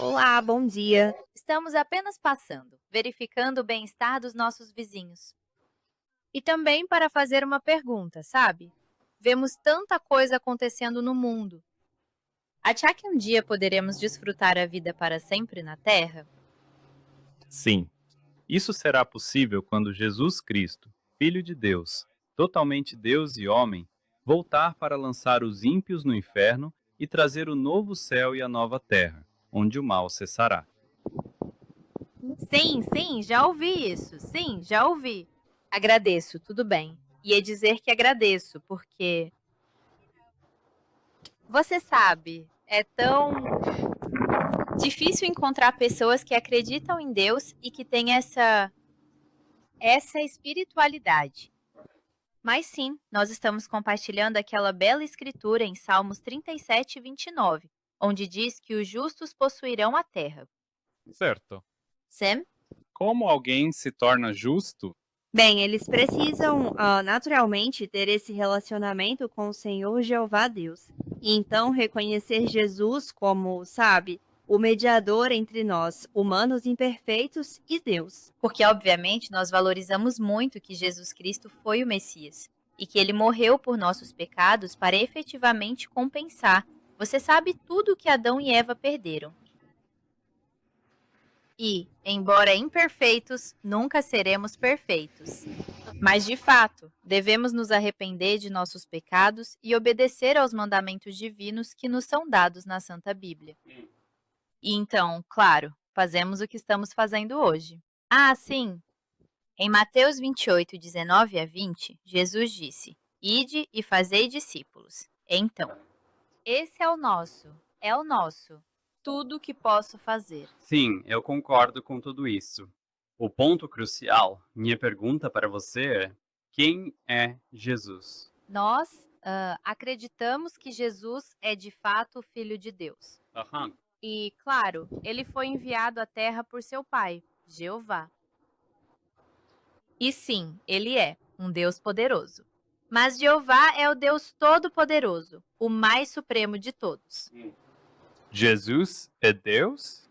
Olá, bom dia. Estamos apenas passando, verificando o bem-estar dos nossos vizinhos. E também para fazer uma pergunta, sabe? Vemos tanta coisa acontecendo no mundo. Achar que um dia poderemos desfrutar a vida para sempre na Terra? Sim, isso será possível quando Jesus Cristo, Filho de Deus, totalmente Deus e homem, voltar para lançar os ímpios no inferno e trazer o novo céu e a nova terra, onde o mal cessará. Sim, sim, já ouvi isso. Sim, já ouvi. Agradeço, tudo bem. Ia dizer que agradeço, porque você sabe, é tão difícil encontrar pessoas que acreditam em Deus e que têm essa espiritualidade. Mas sim, nós estamos compartilhando aquela bela escritura em Salmos 37, 29, onde diz que os justos possuirão a terra. Certo. Sam? Como alguém se torna justo? Bem, eles precisam naturalmente ter esse relacionamento com o Senhor Jeová Deus. E então reconhecer Jesus como, sabe, o mediador entre nós, humanos imperfeitos, e Deus. Porque, obviamente, nós valorizamos muito que Jesus Cristo foi o Messias e que ele morreu por nossos pecados para efetivamente compensar. Você sabe tudo o que Adão e Eva perderam. E, embora imperfeitos, nunca seremos perfeitos. Mas, de fato, devemos nos arrepender de nossos pecados e obedecer aos mandamentos divinos que nos são dados na Santa Bíblia. E então, claro, fazemos o que estamos fazendo hoje. Ah, sim! Em Mateus 28, 19 a 20, Jesus disse: Ide e fazei discípulos. Então, esse é o nosso, tudo o que posso fazer. Sim, eu concordo com tudo isso. O ponto crucial, minha pergunta para você é: quem é Jesus? Nós acreditamos que Jesus é de fato o Filho de Deus. Aham. E, claro, ele foi enviado à Terra por seu Pai, Jeová. E sim, ele é um Deus poderoso. Mas Jeová é o Deus Todo-Poderoso, o mais supremo de todos. Jesus é Deus?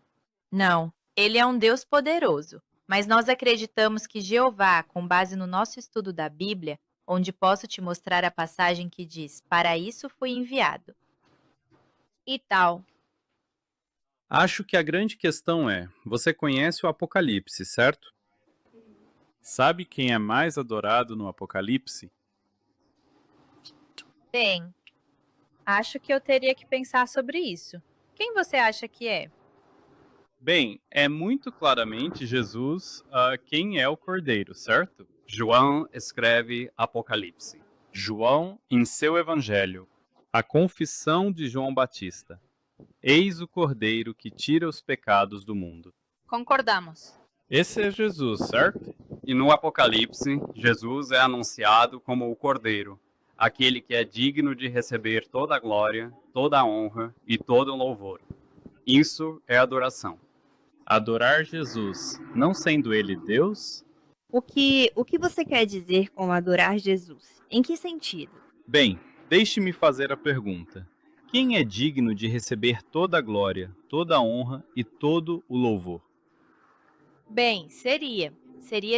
Não, ele é um Deus poderoso. Mas nós acreditamos que Jeová, com base no nosso estudo da Bíblia, onde posso te mostrar a passagem que diz: Para isso fui enviado. E tal. Acho que a grande questão é: você conhece o Apocalipse, certo? Sabe quem é mais adorado no Apocalipse? Bem, acho que eu teria que pensar sobre isso. Quem você acha que é? Bem, é muito claramente Jesus quem é o Cordeiro, certo? João escreve Apocalipse. João, em seu Evangelho, a confissão de João Batista. Eis o Cordeiro que tira os pecados do mundo. Concordamos. Esse é Jesus, certo? E no Apocalipse, Jesus é anunciado como o Cordeiro, aquele que é digno de receber toda a glória, toda a honra e todo o louvor. Isso é adoração. Adorar Jesus, não sendo ele Deus? O que você quer dizer com adorar Jesus? Em que sentido? Bem, deixe-me fazer a pergunta. Quem é digno de receber toda a glória, toda a honra e todo o louvor? Bem, seria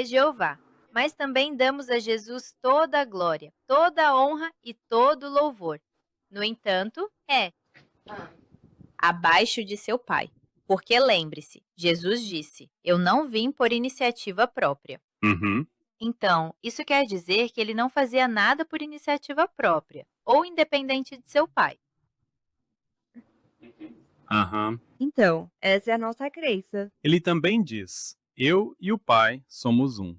Jeová. Mas também damos a Jesus toda a glória, toda a honra e todo o louvor. No entanto, é abaixo de seu Pai. Porque lembre-se, Jesus disse: Eu não vim por iniciativa própria. Uhum. Então, isso quer dizer que ele não fazia nada por iniciativa própria ou independente de seu pai. Aham. Então, essa é a nossa crença. Ele também diz: Eu e o Pai somos um.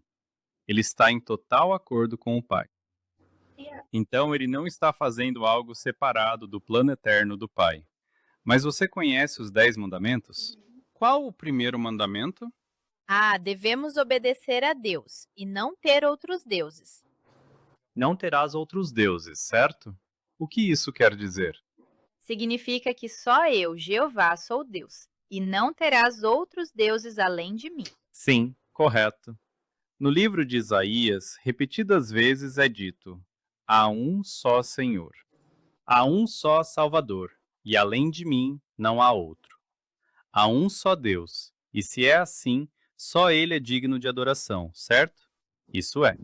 Ele está em total acordo com o Pai. Então ele não está fazendo algo separado do plano eterno do Pai. Mas você conhece os 10 mandamentos? Qual o primeiro mandamento? Ah, devemos obedecer a Deus e não ter outros deuses. Não terás outros deuses, certo? O que isso quer dizer? Significa que só eu, Jeová, sou Deus, e não terás outros deuses além de mim. Sim, correto. No livro de Isaías, repetidas vezes é dito: há um só Senhor, há um só Salvador, e além de mim não há outro. Há um só Deus, e se é assim, só Ele é digno de adoração, certo? Isso é.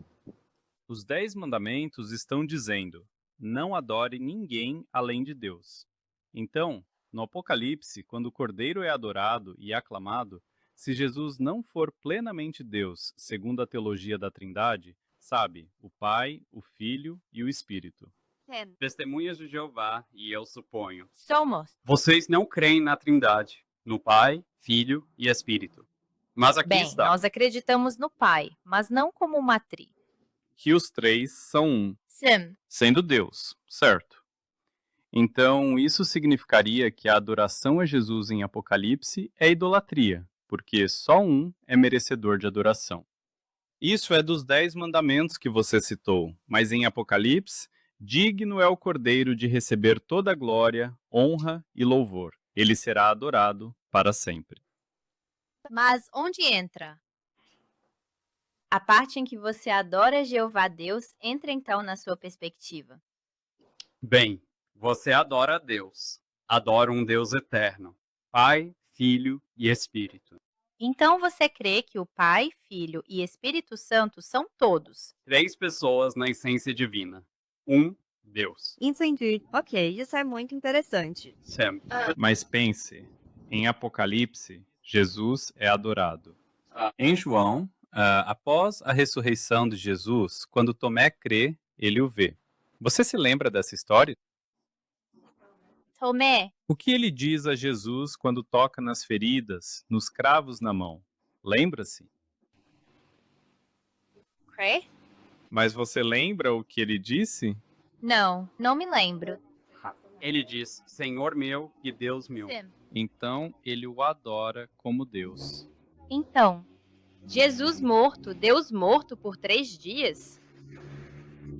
Os 10 mandamentos estão dizendo: não adore ninguém além de Deus. Então, no Apocalipse, quando o Cordeiro é adorado e aclamado, se Jesus não for plenamente Deus, segundo a teologia da Trindade, sabe, o Pai, o Filho e o Espírito. Testemunhas de Jeová, e eu suponho. Somos. Vocês não creem na Trindade, no Pai, Filho e Espírito. Mas aqui Bem, está. nós acreditamos no Pai, mas não como uma tri. Que os 3 são um, Sim. sendo Deus, certo? Então, isso significaria que a adoração a Jesus em Apocalipse é idolatria, porque só um é merecedor de adoração. Isso é dos 10 mandamentos que você citou, mas em Apocalipse, digno é o Cordeiro de receber toda a glória, honra e louvor. Ele será adorado para sempre. Mas onde entra? A parte em que você adora Jeová Deus entra então na sua perspectiva. Bem, você adora a Deus. Adora um Deus eterno. Pai, Filho e Espírito. Então você crê que o Pai, Filho e Espírito Santo são todos. 3 pessoas na essência divina. Um Deus. Entendi. Ok, isso é muito interessante. Sempre. Mas pense, em Apocalipse, Jesus é adorado. Em João, após a ressurreição de Jesus, quando Tomé crê, ele o vê. Você se lembra dessa história? Tomé, O que ele diz a Jesus quando toca nas feridas, nos cravos na mão? Lembra-se? crê? Mas você lembra o que ele disse? Não, não me lembro. Ele diz: Senhor meu e Deus meu. Então ele o adora como Deus. Então, Jesus morto, Deus morto por 3 dias?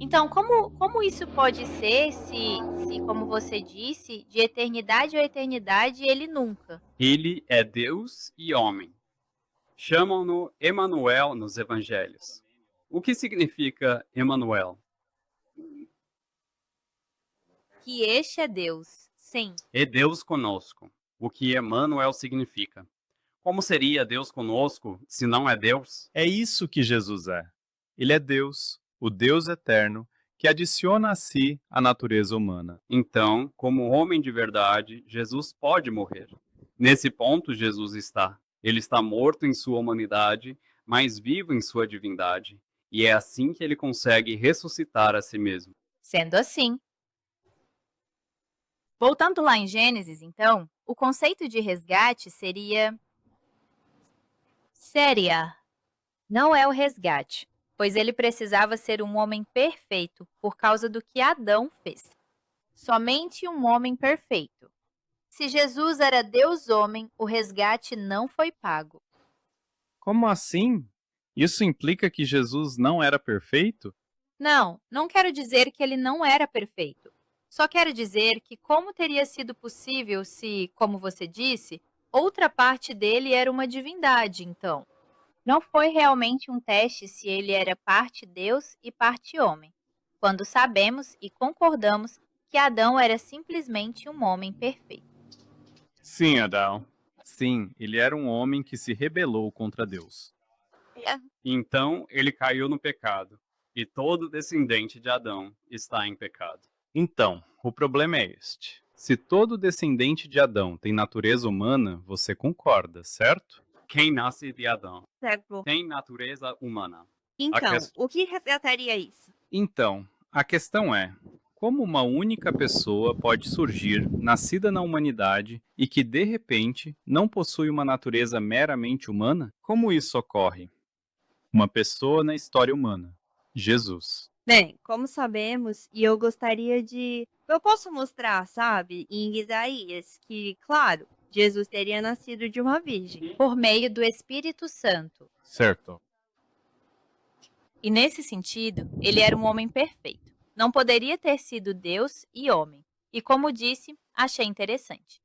Então, como isso pode ser se, como você disse, de eternidade a eternidade, ele nunca? Ele é Deus e homem. Chamam-no Emanuel nos evangelhos. O que significa Emanuel? Que este é Deus, sim. É Deus conosco. O que Emanuel significa? Como seria Deus conosco se não é Deus? É isso que Jesus é. Ele é Deus, o Deus eterno, que adiciona a si a natureza humana. Então, como homem de verdade, Jesus pode morrer. Nesse ponto, Jesus está. Ele está morto em sua humanidade, mas vivo em sua divindade. E é assim que ele consegue ressuscitar a si mesmo. Sendo assim. Voltando lá em Gênesis, então, o conceito de resgate seria não é o resgate, pois ele precisava ser um homem perfeito por causa do que Adão fez. Somente um homem perfeito. Se Jesus era Deus-homem, o resgate não foi pago. Como assim? Isso implica que Jesus não era perfeito? Não, não quero dizer que ele não era perfeito. Só quero dizer que como teria sido possível se, como você disse, outra parte dele era uma divindade, então? Não foi realmente um teste se ele era parte Deus e parte homem, quando sabemos e concordamos que Adão era simplesmente um homem perfeito. Sim, Adão. Sim, ele era um homem que se rebelou contra Deus. Então, ele caiu no pecado. E todo descendente de Adão está em pecado. Então, o problema é este. Se todo descendente de Adão tem natureza humana, você concorda, certo? Quem nasce de Adão Certo. tem natureza humana. Então, quest- o que resgataria isso? Então, a questão é: como uma única pessoa pode surgir, nascida na humanidade, e que, de repente, não possui uma natureza meramente humana? Como isso ocorre? Uma pessoa na história humana: Jesus. Bem, como sabemos, e eu gostaria de... Eu posso mostrar, sabe, em Isaías, que, claro, Jesus teria nascido de uma virgem. Por meio do Espírito Santo. Certo. E nesse sentido, ele era um homem perfeito. Não poderia ter sido Deus e homem. E como disse, achei interessante.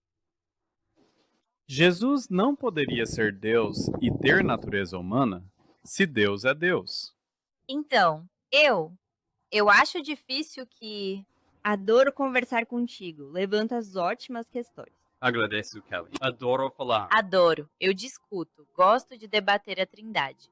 Jesus não poderia ser Deus e ter natureza humana se Deus é Deus. Então, eu acho difícil que... Adoro conversar contigo, levantas ótimas questões. Agradeço, Kelly. Adoro falar. Adoro, eu discuto, gosto de debater a Trindade.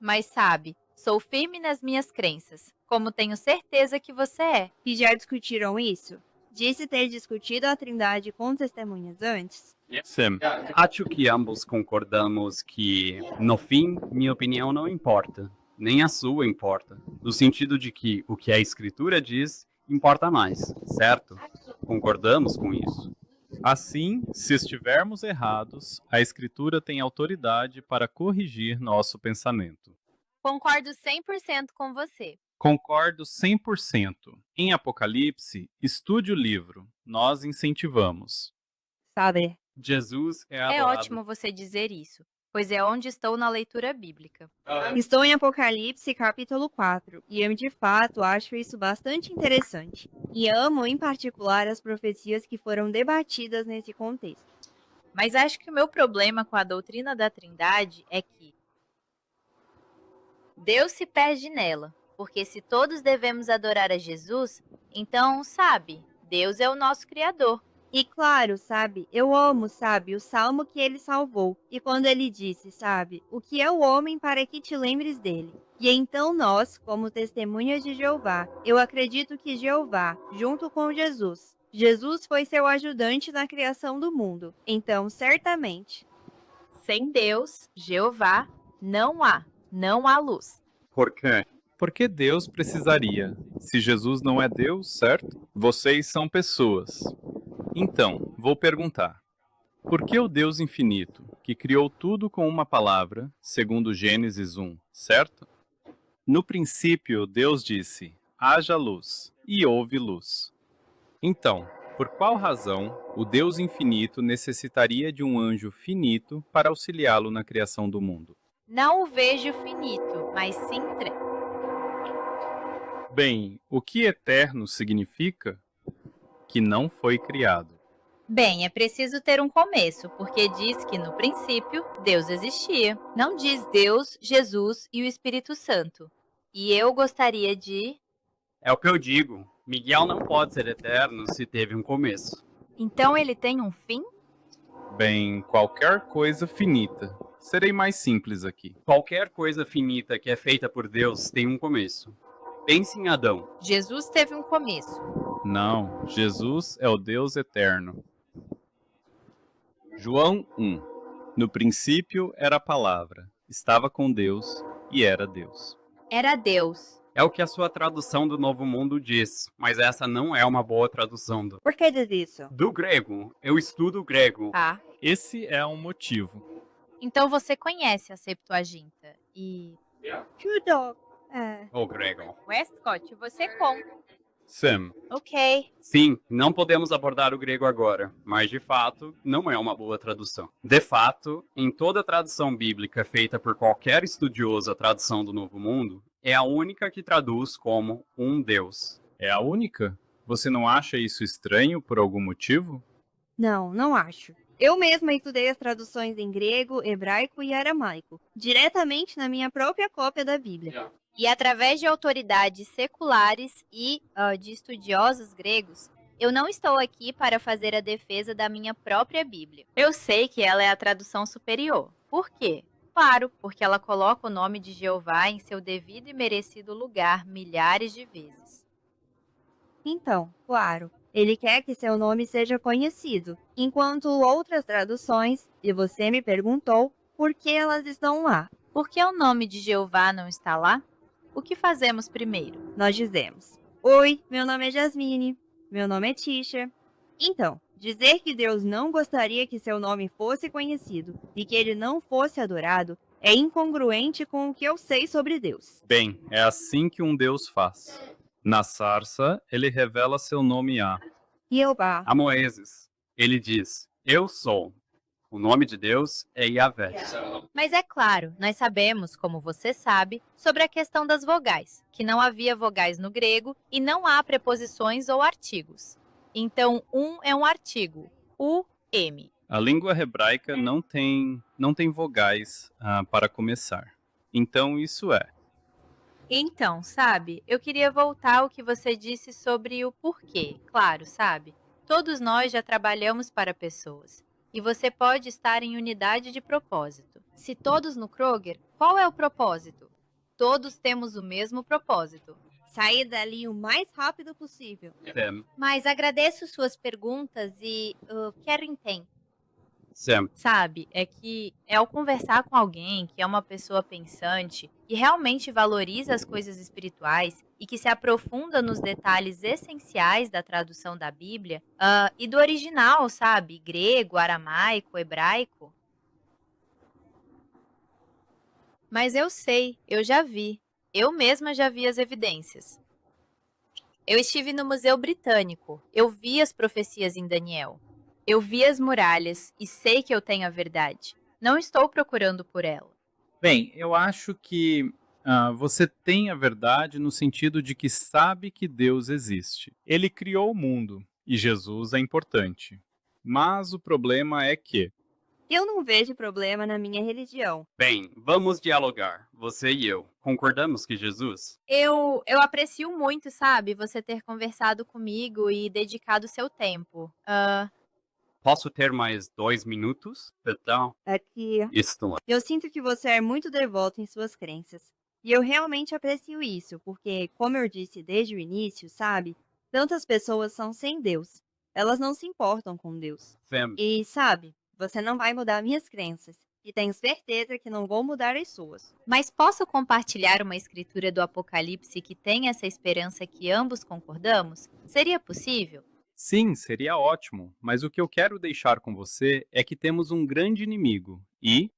Mas sabe, sou firme nas minhas crenças, como tenho certeza que você é. E já discutiram isso? Disse ter discutido a Trindade com testemunhas antes? Sim. Acho que ambos concordamos que, no fim, minha opinião não importa. Nem a sua importa. No sentido de que o que a Escritura diz importa mais, certo? Concordamos com isso. Assim, se estivermos errados, a Escritura tem autoridade para corrigir nosso pensamento. Concordo 100% com você. Concordo 100%. Em Apocalipse, estude o livro. Nós incentivamos. Saber. Jesus é É adorado. ótimo você dizer isso, pois é onde estou na leitura bíblica. Estou em Apocalipse capítulo 4 e eu de fato acho isso bastante interessante. E amo em particular as profecias que foram debatidas nesse contexto. Mas acho que o meu problema com a doutrina da Trindade é que Deus se perde nela, porque se todos devemos adorar a Jesus, então, sabe, Deus é o nosso Criador. E claro, sabe, eu amo, sabe, o salmo que ele salvou. E quando ele disse, sabe, o que é o homem para que te lembres dele? E então nós, como testemunhas de Jeová, eu acredito que Jeová, junto com Jesus foi seu ajudante na criação do mundo. Então, certamente. Sem Deus, Jeová, não há luz. Por quê? Porque Deus precisaria. Se Jesus não é Deus, certo? Vocês são pessoas. Então, vou perguntar. Por que o Deus infinito, que criou tudo com uma palavra, segundo Gênesis 1, certo? No princípio, Deus disse, haja luz, e houve luz. Então, por qual razão o Deus infinito necessitaria de um anjo finito para auxiliá-lo na criação do mundo? Não o vejo finito, mas sim Bem, o que eterno significa? Que não foi criado. Bem, é preciso ter um começo, porque diz que no princípio Deus existia. Não diz Deus, Jesus e o Espírito Santo. E eu gostaria de... É o que eu digo. Miguel não pode ser eterno se teve um começo. Então ele tem um fim? Bem, qualquer coisa finita. Serei mais simples aqui. Qualquer coisa finita que é feita por Deus tem um começo. Pense em Adão. Jesus teve um começo. Não, Jesus é o Deus eterno. João 1. No princípio era a palavra, estava com Deus e era Deus. Era Deus. É o que a sua tradução do Novo Mundo diz, mas essa não é uma boa tradução Por que diz isso? do grego. Eu estudo grego. Ah, Esse é um motivo. então você conhece a Septuaginta. E... Tudo. É. O grego. Westcott, você conta. Sam, Ok. Sim, não podemos abordar o grego agora, mas de fato não é uma boa tradução. De fato, em toda tradução bíblica feita por qualquer estudioso a tradução do Novo Mundo, é a única que traduz como um Deus. é a única? Você não acha isso estranho por algum motivo? Não, não acho. Eu mesma estudei as traduções em grego, hebraico e aramaico, diretamente na minha própria cópia da Bíblia. E através de autoridades seculares e de estudiosos gregos, eu não estou aqui para fazer a defesa da minha própria Bíblia. Eu sei que ela é a tradução superior. Por quê? Claro, porque ela coloca o nome de Jeová em seu devido e merecido lugar milhares de vezes. Então, claro, ele quer que seu nome seja conhecido, enquanto outras traduções, e você me perguntou, por que elas estão lá? Por que o nome de Jeová não está lá? O que fazemos primeiro? Nós dizemos: oi, meu nome é Jasmine, meu nome é Tisha. Então, dizer que Deus não gostaria que seu nome fosse conhecido e que ele não fosse adorado é incongruente com o que eu sei sobre Deus. Bem, é assim que um Deus faz. Na sarça, ele revela seu nome a. Jeová. A Moisés, ele diz, eu sou. O nome de Deus é Yahvé. Mas é claro, nós sabemos, como você sabe, sobre a questão das vogais, que não havia vogais no grego e não há preposições ou artigos. Então, é um artigo, U-M. A língua hebraica não tem vogais para começar. Então, isso é. Então, sabe, eu queria voltar ao que você disse sobre o porquê, claro, sabe? Todos nós já trabalhamos para pessoas. E você pode estar em unidade de propósito. Se todos no Kroger, qual é o propósito? Todos temos o mesmo propósito. Sair dali o mais rápido possível. Sam, Mas agradeço suas perguntas e quero entender. Sam, Sabe, é que ao conversar com alguém que é uma pessoa pensante e realmente valoriza as coisas espirituais e que se aprofunda nos detalhes essenciais da tradução da Bíblia e do original, sabe, grego, aramaico, hebraico. Mas eu sei, eu já vi. Eu mesma já vi as evidências. Eu estive no Museu Britânico. Eu vi as profecias em Daniel. Eu vi as muralhas e sei que eu tenho a verdade. Não estou procurando por ela. Bem, eu acho que você tem a verdade no sentido de que sabe que Deus existe. Ele criou o mundo e Jesus é importante. Mas o problema é que Eu não vejo problema na minha religião. bem, vamos dialogar. Você e eu. Concordamos que Jesus? Eu aprecio muito, sabe, você ter conversado comigo e dedicado seu tempo. Posso ter mais 2 minutos? Então, Aqui, estou. eu sinto que você é muito devoto em suas crenças. E eu realmente aprecio isso, porque, como eu disse desde o início, sabe, tantas pessoas são sem Deus. Elas não se importam com Deus. Sam, E, sabe, você não vai mudar minhas crenças. E tenho certeza que não vou mudar as suas. Mas posso compartilhar uma escritura do Apocalipse que tem essa esperança que ambos concordamos? Seria possível? sim, seria ótimo, mas o que eu quero deixar com você é que temos um grande inimigo e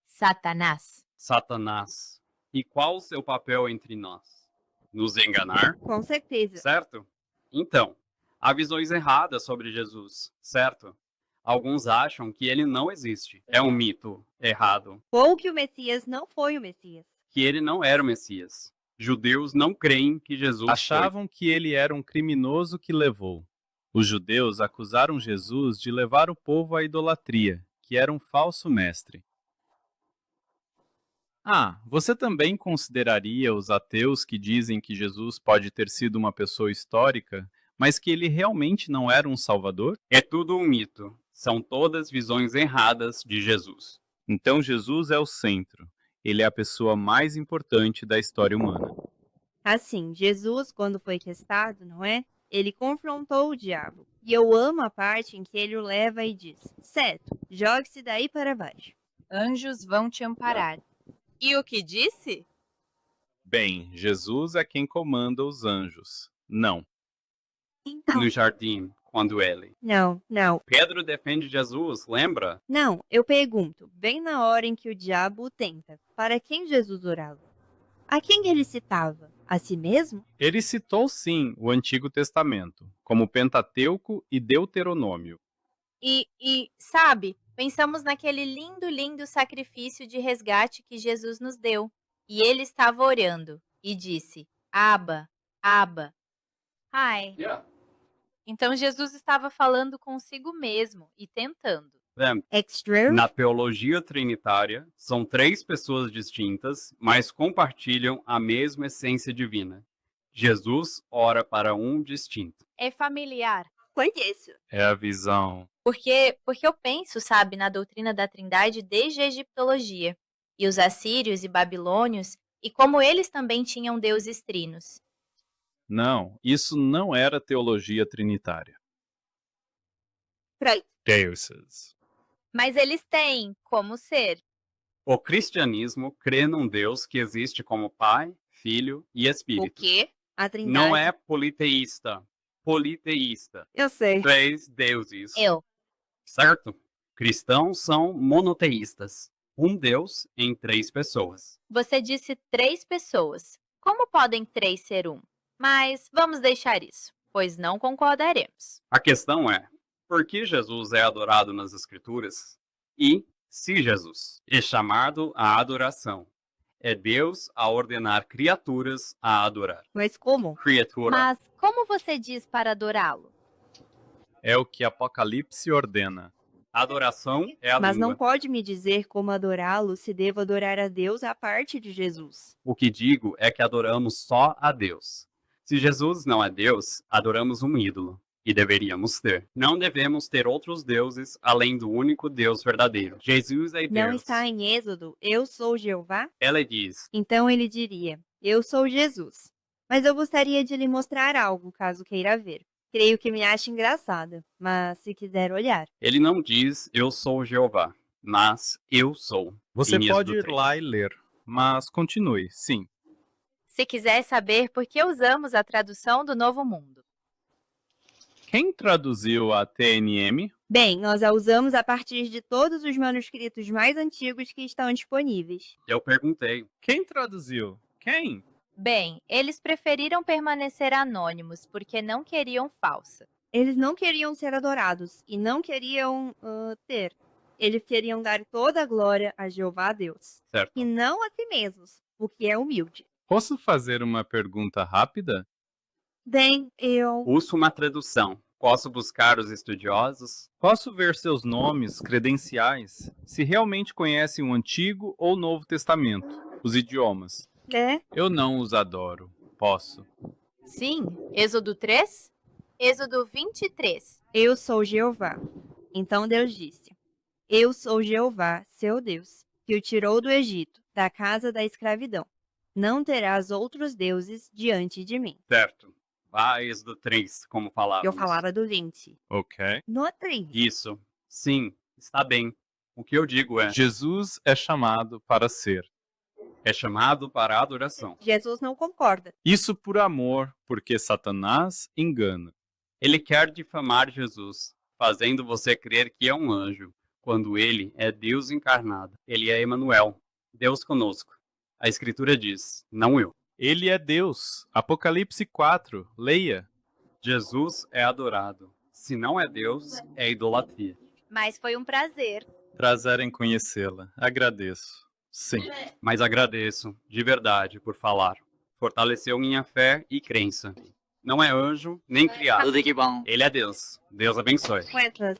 Satanás. Satanás. E qual o seu papel entre nós? Nos enganar? Com certeza. Certo? Então, há visões erradas sobre Jesus, certo? Alguns acham que ele não existe. É um mito errado. Ou que o Messias não foi o Messias. Que ele não era o Messias. Judeus não creem que Jesus achavam que ele era um criminoso que levou. Os judeus acusaram Jesus de levar o povo à idolatria, que era um falso mestre. Você também consideraria os ateus que dizem que Jesus pode ter sido uma pessoa histórica, mas que ele realmente não era um salvador? É tudo um mito. São todas visões erradas de Jesus. Então Jesus é o centro. Ele é a pessoa mais importante da história humana. Assim, Jesus, quando foi testado, não é? Ele confrontou o diabo. E eu amo a parte em que ele o leva e diz: certo, jogue-se daí para baixo. Anjos vão te amparar. E o que disse? Bem, Jesus é quem comanda os anjos. Não. Então. No jardim, quando ele. Não. Pedro defende Jesus, lembra? Não, eu pergunto, bem na hora em que o diabo o tenta, para quem Jesus orava? A quem ele citava? A si mesmo? Ele citou sim o Antigo Testamento, como Pentateuco e Deuteronômio. Sabe, pensamos naquele lindo sacrifício de resgate que Jesus nos deu. E ele estava orando e disse: Abba, Abba. Ai. Então Jesus estava falando consigo mesmo e tentando. Extra? Na teologia trinitária, são 3 pessoas distintas, mas compartilham a mesma essência divina. Jesus ora para um distinto. É familiar. Conheço. É a visão. Porque eu penso, sabe, na doutrina da Trindade desde a egiptologia. E os assírios e babilônios, e como eles também tinham deuses trinos. Não, isso não era teologia trinitária. Right. Deuses. Mas eles têm como ser. O cristianismo crê num Deus que existe como Pai, Filho e O Espírito. quê? A Trindade. Não é politeísta. Politeísta. Eu sei. 3 deuses. Certo? Cristãos são monoteístas. Um Deus em 3 pessoas. Você disse 3 pessoas. Como podem 3 ser um? Mas vamos deixar isso, pois não concordaremos. A questão é, por que Jesus é adorado nas Escrituras? E, se Jesus é chamado à adoração, é Deus a ordenar criaturas a adorar. Mas como? Criatura. Mas como você diz para adorá-lo? É o que Apocalipse ordena. Adoração é a Mas língua. não pode me dizer como adorá-lo se devo adorar a Deus à parte de Jesus. O que digo é que adoramos só a Deus. Se Jesus não é Deus, adoramos um ídolo. E deveríamos ter. Não devemos ter outros deuses além do único Deus verdadeiro. Jesus é Deus. Não está em Êxodo, eu sou Jeová? Ela diz, Então ele diria, eu sou Jesus. Mas eu gostaria de lhe mostrar algo, caso queira ver. Creio que me ache engraçada, mas se quiser olhar. ele não diz eu sou Jeová, mas eu sou. Você Em pode Êxodo ir 3. lá e ler, mas continue, sim. Se quiser saber por que usamos a tradução do Novo Mundo. Quem traduziu a TNM? Bem, nós a usamos a partir de todos os manuscritos mais antigos que estão disponíveis. Eu perguntei, Quem traduziu? Quem? Bem, eles preferiram permanecer anônimos porque não queriam falsa. Eles não queriam ser adorados e não queriam ter. Eles queriam dar toda a glória a Jeová Deus, certo? e não a si mesmos, o que é humilde. Posso fazer uma pergunta rápida? Bem, eu... Uso uma tradução. Posso buscar os estudiosos? Posso ver seus nomes, credenciais, se realmente conhecem o Antigo ou Novo Testamento, os idiomas. Eu não os adoro. Posso. Sim, Êxodo 3, Êxodo 23. Eu sou Jeová. Então Deus disse, eu sou Jeová, seu Deus, que o tirou do Egito, da casa da escravidão. Não terás outros deuses diante de mim. Certo. Vá a Êxodo 3, como falávamos. Eu falava do 20. Ok. No 3. Isso. Sim, está bem. O que eu digo é, Jesus é chamado para ser. é chamado para a adoração. Jesus não concorda. Isso por amor, porque Satanás engana. Ele quer difamar Jesus, fazendo você crer que é um anjo, quando ele é Deus encarnado. Ele é Emanuel, Deus conosco. A Escritura diz, não eu. Ele é Deus. Apocalipse 4. Leia. Jesus é adorado. Se não é Deus, é idolatria. Mas foi um prazer. Prazer em conhecê-la. Agradeço. Sim. Mas agradeço, de verdade, por falar. Fortaleceu minha fé e crença. Não é anjo, nem criado. Ele é Deus. Deus abençoe. Quentas,